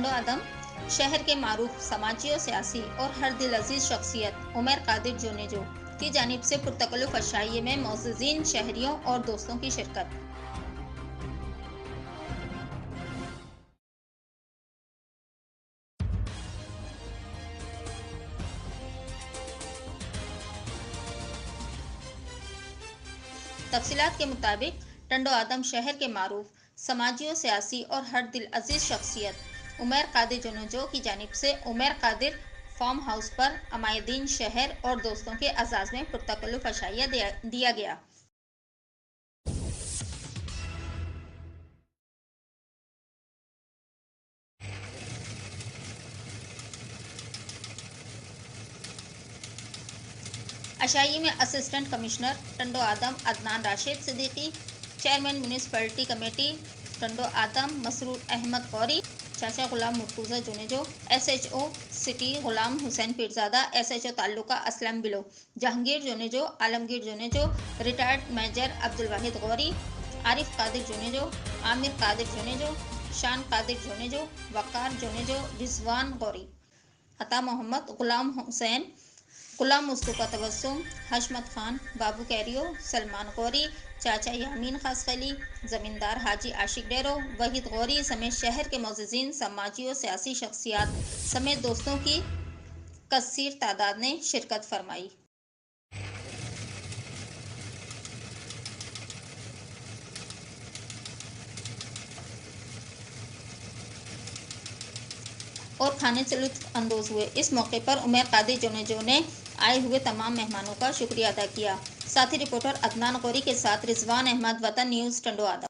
टंडो आदम शहर के मारूफ समाजी और सियासी और हर दिल अजीज शख्सियत उमर कादिर जोनेजो की जानिब से पुरतकल्लुफ़ अशाइये में मोअज़्ज़ज़ीन शहरियों और दोस्तों की शिरकत। तफसीलात के मुताबिक टंडो आदम शहर के मारूफ समाजी और सियासी और हर दिल अजीज शख्सियत उमर कादिर जोनेजो की जानिब से उमर कादिर फार्म हाउस पर अमायदीन शहर और दोस्तों के एजाज़ में पुरतकल्लुफ़ अशाइया दिया गया। अशाइये में assistant commissioner Tando Adam Adnan Rashid Siddiqui, chairman municipality committee Tando Adam Masroor Ahmed Ghouri, चाचा Ghulam Murtaza Junejo, SHO city Ghulam Hussain Pirzada, SHO taluka Aslam Bilo, Jahangir Junejo, Alamgir Junejo, retired major Abdul Wahid Ghouri, Arif Qadir Junejo, Aamir Qadir Junejo, Shan Qadir Junejo, Waqar Junejo, Rizwan Ghouri, Ata Mohammad, Ghulam Hussain, Ghulam Mustafa Tabassum, Hashmat Khan, Babu Kairio, Salman Ghouri, चाचा यामीन खासखली, जमींदार हाजी आशिक डेरो, वहीद गौरी समेत शहर के मोअज़्ज़ज़ीन समाजी और सियासी शख्सियात समेत दोस्तों की कसीर तादाद ने शिरकत फरमाई। और खाने से लुत्फ़ अंदोज़ हुए। इस मौके पर उमर कादिर जोनेजो ने आए हुए तमाम मेहमानों का शुक्रिया अदा किया। साथी रिपोर्टर अदनान गौरी के साथ रिजवान अहमद, वतन न्यूज़, टंडो आदम।